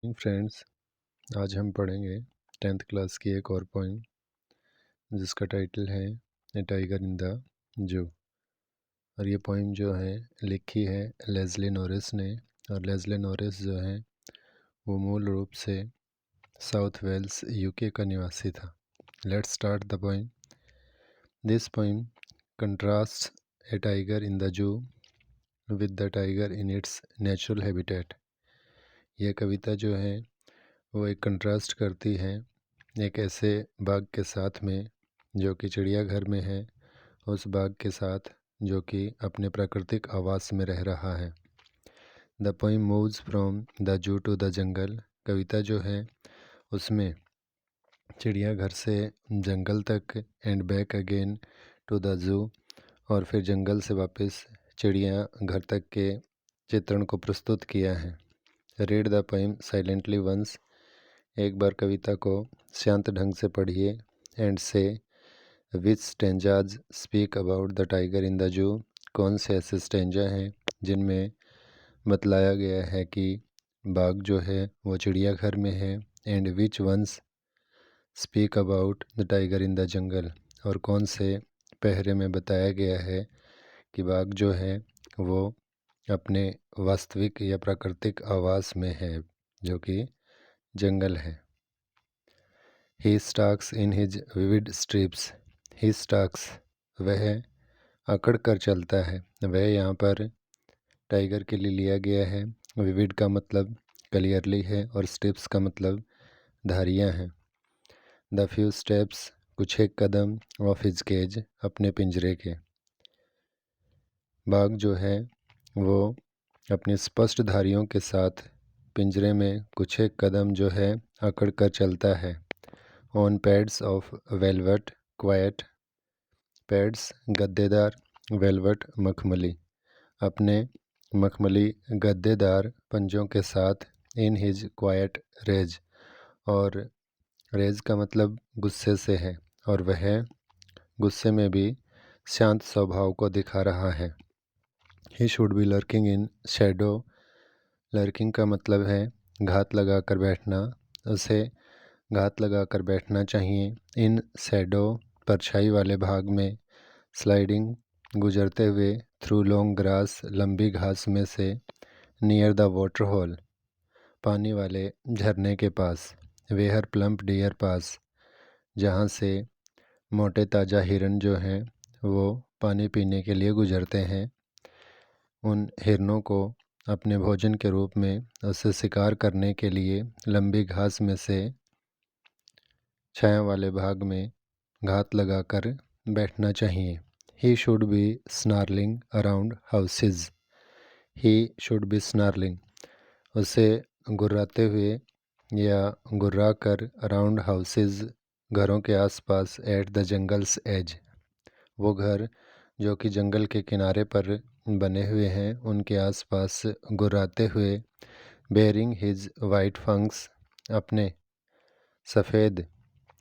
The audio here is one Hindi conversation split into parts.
फ्रेंड्स, आज हम पढ़ेंगे 10th क्लास की एक और पोइम जिसका टाइटल है ए टाइगर इन द जू। और ये पोइम जो है लिखी है लेस्ली नॉरिस ने। और लेस्ली नॉरिस जो है वो मूल रूप से साउथ वेल्स यूके का निवासी था। Let's start the poem. This poem contrasts a tiger in the zoo with the tiger in its natural habitat. यह कविता जो है वो एक कंट्रास्ट करती है एक ऐसे बाघ के साथ में जो कि चिड़ियाघर में है, उस बाघ के साथ जो कि अपने प्राकृतिक आवास में रह रहा है। The poem moves from the zoo to the jungle. कविता जो है उसमें चिड़ियाघर से जंगल तक and back again to the zoo, और फिर जंगल से वापस चिड़ियाघर तक के चित्रण को प्रस्तुत किया है। Read the poem silently once. एक बार कविता को शांत ढंग से पढ़िए। And say which stanzas speak about the tiger in the zoo. कौन से ऐसे स्टेंजा हैं जिनमें बतलाया गया है कि बाघ जो है वो चिड़ियाघर में है। And which ones speak about the tiger in the jungle. और कौन से पहरे में बताया गया है कि बाघ जो है वो अपने वास्तविक या प्राकृतिक आवास में है जो कि जंगल है। He stalks in his vivid strips. He stalks, वह अकड़ कर चलता है। वह यहाँ पर टाइगर के लिए लिया गया है। विविड का मतलब क्लियरली है और स्टेप्स का मतलब धारियाँ हैं। द फ्यू स्टेप्स, कुछ एक कदम, ऑफ हिज केज, अपने पिंजरे के। बाघ जो है वो अपनी स्पष्ट धारियों के साथ पिंजरे में कुछ एक कदम जो है अकड़ कर चलता है। On pads of velvet quiet. Pads गद्देदार, वेलवेट मखमली, अपने मखमली गद्देदार पंजों के साथ। इन हिज क्वाइट रेज, और रेज का मतलब गुस्से से है और वह गुस्से में भी शांत स्वभाव को दिखा रहा है। He should be lurking in shadow. Lurking का मतलब है घात लगा कर बैठना। उसे घात लगा कर बैठना चाहिए। इन शैडो, परछाई वाले भाग में। स्लाइडिंग, गुजरते हुए। थ्रू लॉन्ग ग्रास, लंबी घास में से। नियर द वाटर होल, पानी वाले झरने के पास। वेहर प्लम्प डियर पास, जहाँ से मोटे ताज़ा हिरन जो हैं वो पानी पीने के लिए गुजरते हैं। उन हिरनों को अपने भोजन के रूप में उससे शिकार करने के लिए लंबी घास में से छाया वाले भाग में घात लगाकर बैठना चाहिए। He should be snarling around houses. He should be snarling, उसे गुर्राते हुए या गुर्रा कर, अराउंड हाउसेज, घरों के आसपास। एट द जंगल्स एज, वो घर जो कि जंगल के किनारे पर बने हुए हैं उनके आसपास गुर्राते हुए। बेयरिंग हिज वाइट फंक्स, अपने सफ़ेद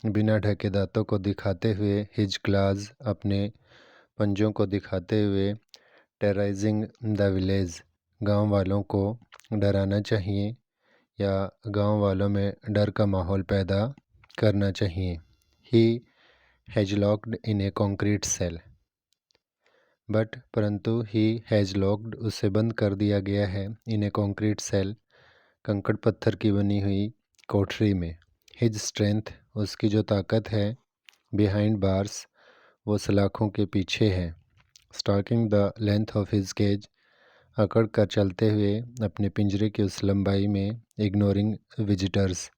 बिना ढके दांतों को दिखाते हुए। हिज क्लाज, अपने पंजों को दिखाते हुए। टेरराइजिंग द विलेज, गांव वालों को डराना चाहिए या गांव वालों में डर का माहौल पैदा करना चाहिए। He has locked in a concrete cell, but परंतु ही हैज लॉक्ड, उसे बंद कर दिया गया है। इन ए कॉन्क्रीट सेल, कंकड़ पत्थर की बनी हुई कोठरी में। हिज स्ट्रेंथ, उसकी जो ताकत है। बिहाइंड बार्स, वो सलाखों के पीछे है। Stalking the length of his cage, अकड़ कर चलते हुए अपने पिंजरे की उस लंबाई में। इग्नोरिंग विजिटर्स,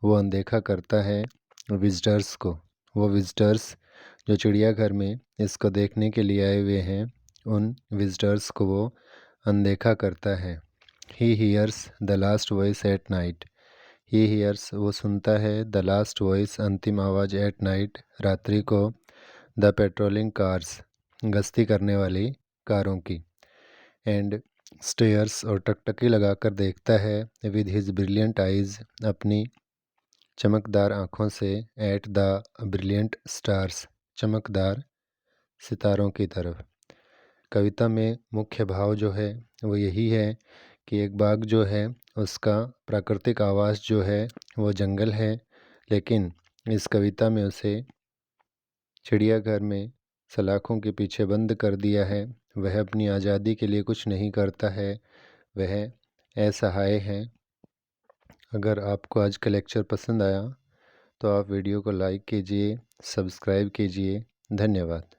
वो अनदेखा करता है विजिटर्स को। वो विजिटर्स जो चिड़ियाघर में इसको देखने के लिए आए हुए हैं, उन विजिटर्स को वो अनदेखा करता है। He hears the last voice at night. He hears, वो सुनता है। द लास्ट वॉइस, अंतिम आवाज़। एट नाइट, रात्रि को। द पेट्रोलिंग कार्स, गश्ती करने वाली कारों की। एंड स्टेयर्स, और टकटकी लगाकर देखता है। विद हिज ब्रिलियंट आइज़, अपनी चमकदार आँखों से। एट द ब्रिलियंट स्टार्स, चमकदार सितारों की तरफ। कविता में मुख्य भाव जो है वो यही है कि एक बाघ जो है उसका प्राकृतिक आवास जो है वो जंगल है, लेकिन इस कविता में उसे चिड़ियाघर में सलाखों के पीछे बंद कर दिया है। वह अपनी आज़ादी के लिए कुछ नहीं करता है, वह असहाय है। अगर आपको आज का लेक्चर पसंद आया तो आप वीडियो को लाइक कीजिए, सब्सक्राइब कीजिए। धन्यवाद।